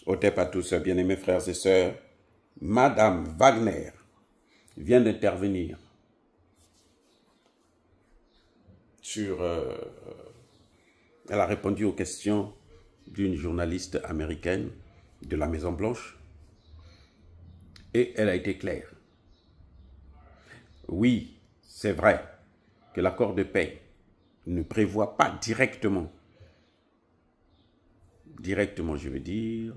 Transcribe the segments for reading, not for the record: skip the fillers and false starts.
Otep à tous, bien-aimés frères et sœurs, Madame Wagner vient d'intervenir sur... elle a répondu aux questions d'une journaliste américaine de la Maison-Blanche et elle a été claire. Oui, c'est vrai que l'accord de paix ne prévoit pas directement je veux dire,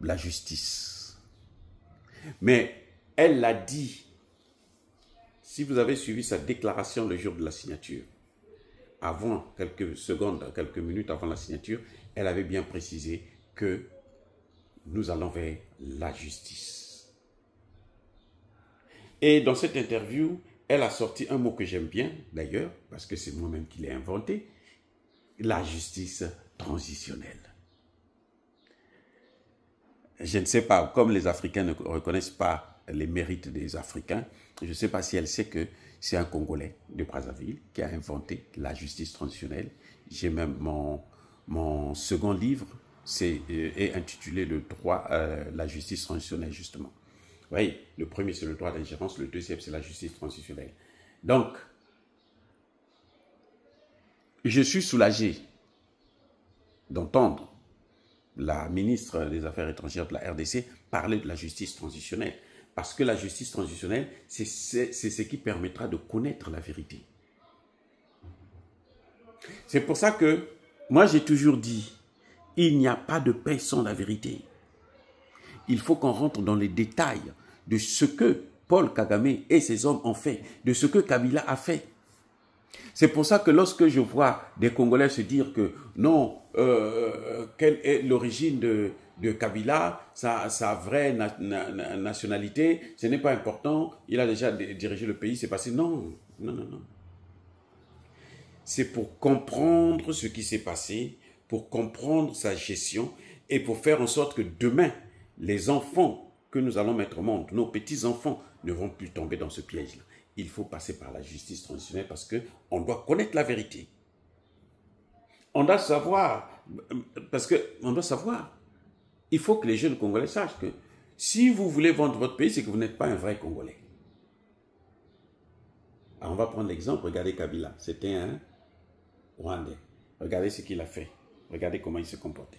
la justice. Mais elle l'a dit, si vous avez suivi sa déclaration le jour de la signature, avant, quelques secondes, quelques minutes avant la signature, elle avait bien précisé que nous allons vers la justice. Et dans cette interview, elle a sorti un mot que j'aime bien, d'ailleurs, parce que c'est moi-même qui l'ai inventé, la justice transitionnelle. Je ne sais pas, comme les Africains ne reconnaissent pas les mérites des Africains, je ne sais pas si elle sait que c'est un Congolais de Brazzaville qui a inventé la justice transitionnelle. J'ai même mon second livre est intitulé le droit, la justice transitionnelle justement. Vous voyez, le premier c'est le droit d'ingérence, le deuxième c'est la justice transitionnelle. Donc, je suis soulagé d'entendre la ministre des Affaires étrangères de la RDC parler de la justice transitionnelle. Parce que la justice transitionnelle, c'est ce qui permettra de connaître la vérité. C'est pour ça que moi j'ai toujours dit, il n'y a pas de paix sans la vérité. Il faut qu'on rentre dans les détails de ce que Paul Kagame et ses hommes ont fait, de ce que Kabila a fait. C'est pour ça que lorsque je vois des Congolais se dire que non, quelle est l'origine de Kabila, sa vraie nationalité, ce n'est pas important, il a déjà dirigé le pays, c'est passé. Non, non, non, non. C'est pour comprendre ce qui s'est passé, pour comprendre sa gestion et pour faire en sorte que demain, les enfants que nous allons mettre au monde, nos petits-enfants, ne vont plus tomber dans ce piège-là. Il faut passer par la justice transitionnelle parce qu'on doit connaître la vérité. On doit savoir, parce qu'on doit savoir, il faut que les jeunes Congolais sachent que si vous voulez vendre votre pays, c'est que vous n'êtes pas un vrai Congolais. Alors on va prendre l'exemple, regardez Kabila, c'était un Rwandais. Regardez ce qu'il a fait, regardez comment il s'est comporté.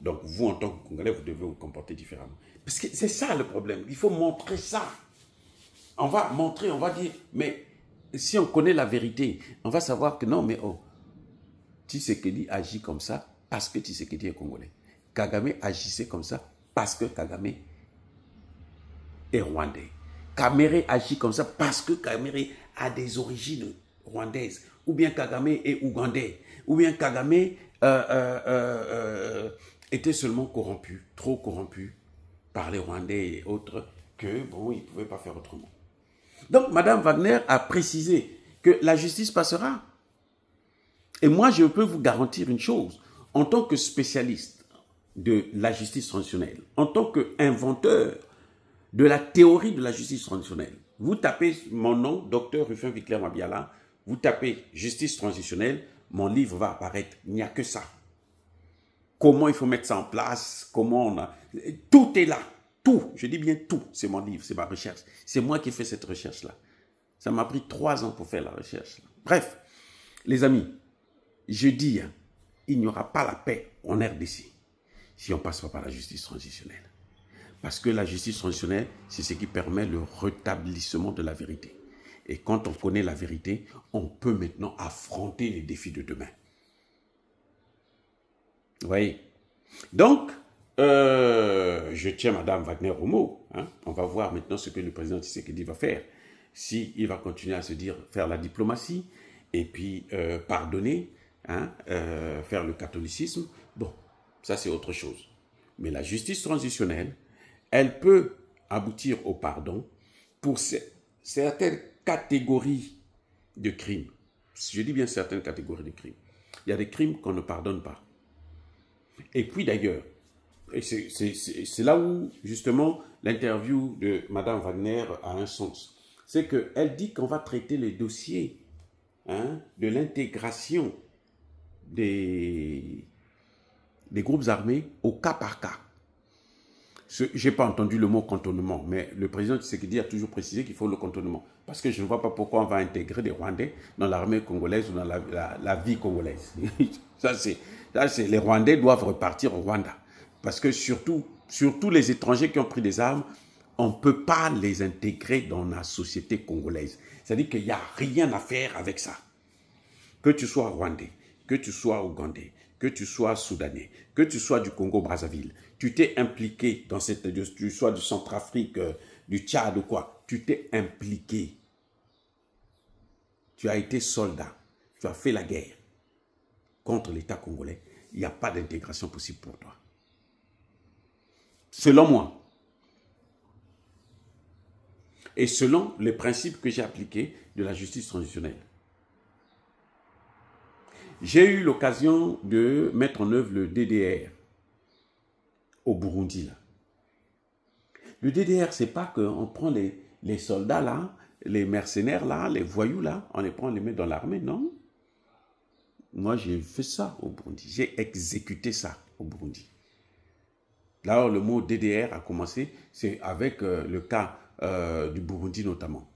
Donc vous, en tant que Congolais, vous devez vous comporter différemment. Parce que c'est ça le problème, il faut montrer ça. On va montrer, on va dire, mais si on connaît la vérité, on va savoir que non, mais oh, Tshisekedi agit comme ça parce que Tshisekedi est Congolais. Kagame agissait comme ça parce que Kagame est Rwandais. Kamere agit comme ça parce que Kamere a des origines rwandaises. Ou bien Kagame est ougandais. Ou bien Kagame était seulement corrompu, trop corrompu par les Rwandais et autres, que bon, il ne pouvait pas faire autrement. Donc, Madame Wagner a précisé que la justice passera. Et moi, je peux vous garantir une chose. En tant que spécialiste de la justice transitionnelle, en tant qu'inventeur de la théorie de la justice transitionnelle, vous tapez mon nom, Dr Rufin Vicler Mabiala, vous tapez justice transitionnelle, mon livre va apparaître. Il n'y a que ça. Comment il faut mettre ça en place, comment on a... Tout est là. Tout, je dis bien tout, c'est mon livre, c'est ma recherche. C'est moi qui fais cette recherche-là. Ça m'a pris 3 ans pour faire la recherche. Bref, les amis, je dis, il n'y aura pas la paix en RDC si on ne passe pas par la justice transitionnelle. Parce que la justice transitionnelle, c'est ce qui permet le rétablissement de la vérité. Et quand on connaît la vérité, on peut maintenant affronter les défis de demain. Vous voyez? Donc, je tiens Madame Wagner au mot. Hein. On va voir maintenant ce que le président Tshisekedi va faire. S'il va continuer à se dire, faire la diplomatie, et puis pardonner, hein, faire le catholicisme, bon, ça c'est autre chose. Mais la justice transitionnelle, elle peut aboutir au pardon pour certaines catégories de crimes. Je dis bien certaines catégories de crimes. Il y a des crimes qu'on ne pardonne pas. Et puis d'ailleurs, c'est là où, justement, l'interview de Mme Wagner a un sens. C'est qu'elle dit qu'on va traiter les dossiers, hein, de l'intégration des des groupes armés au cas par cas. Je n'ai pas entendu le mot cantonnement, mais le président Tshisekedi a toujours précisé qu'il faut le cantonnement. Parce que je ne vois pas pourquoi on va intégrer des Rwandais dans l'armée congolaise ou dans la vie congolaise. Les Rwandais doivent repartir au Rwanda. Parce que surtout les étrangers qui ont pris des armes, on ne peut pas les intégrer dans la société congolaise. C'est-à-dire qu'il n'y a rien à faire avec ça. Que tu sois Rwandais, que tu sois Ougandais, que tu sois Soudanais, que tu sois du Congo-Brazzaville, tu t'es impliqué dans cette... Tu sois du Centrafrique, du Tchad ou quoi, tu t'es impliqué. Tu as été soldat, tu as fait la guerre contre l'État congolais. Il n'y a pas d'intégration possible pour toi. Selon moi. Et selon les principes que j'ai appliqués de la justice transitionnelle. J'ai eu l'occasion de mettre en œuvre le DDR au Burundi. Là. Le DDR, ce n'est pas qu'on prend les soldats là, les mercenaires là, les voyous là, on les prend, on les met dans l'armée, non. Moi, j'ai fait ça au Burundi. J'ai exécuté ça au Burundi. Là, le mot DDR a commencé, c'est avec le cas du Burundi notamment.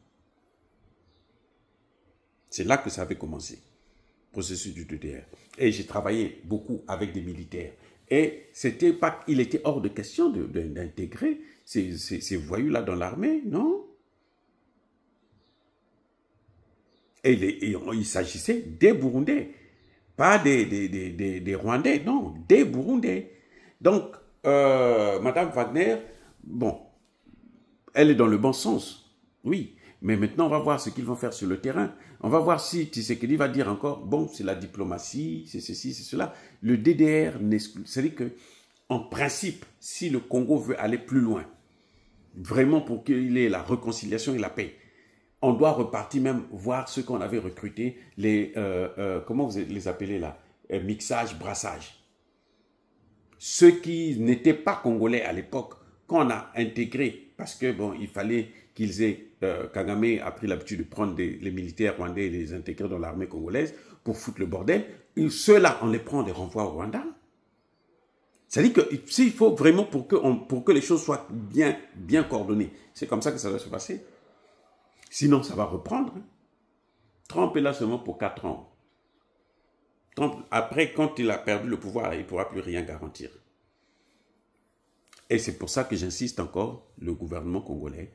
C'est là que ça avait commencé, le processus du DDR. Et j'ai travaillé beaucoup avec des militaires. Et c'était pas, il était hors de question d'intégrer ces voyous-là dans l'armée, non? Et il s'agissait des Burundais, pas des Rwandais, non, des Burundais. Donc, Madame Wagner, bon, elle est dans le bon sens, oui. Mais maintenant, on va voir ce qu'ils vont faire sur le terrain. On va voir si Tshisekedi va dire encore, bon, c'est la diplomatie, c'est ceci, c'est cela. Le DDR, c'est-à-dire que, en principe, si le Congo veut aller plus loin, vraiment pour qu'il y ait la réconciliation et la paix, on doit repartir même voir ceux qu'on avait recrutés, comment vous les appelez là, mixage, brassage. Ceux qui n'étaient pas congolais à l'époque, qu'on a intégrés, parce que bon, il fallait qu'ils aient, Kagame a pris l'habitude de prendre les militaires rwandais et les intégrer dans l'armée congolaise pour foutre le bordel. Ceux-là, on les prend, on les renvoie au Rwanda. C'est-à-dire qu'il faut vraiment pour que les choses soient bien coordonnées. C'est comme ça que ça doit se passer. Sinon, ça va reprendre. Trump est là seulement pour 4 ans. Trump, après, quand il a perdu le pouvoir, il ne pourra plus rien garantir. Et c'est pour ça que j'insiste encore, le gouvernement congolais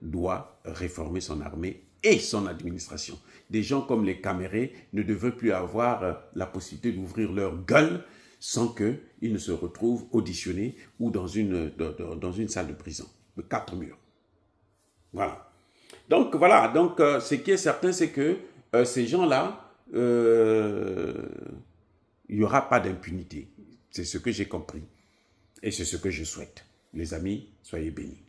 doit réformer son armée et son administration. Des gens comme les Camérés ne devraient plus avoir la possibilité d'ouvrir leur gueule sans qu'ils ne se retrouvent auditionnés ou dans une salle de prison, de 4 murs. Voilà. Donc, voilà. Donc, ce qui est certain, c'est que ces gens-là, il n'y aura pas d'impunité. C'est ce que j'ai compris. Et c'est ce que je souhaite. Les amis, soyez bénis.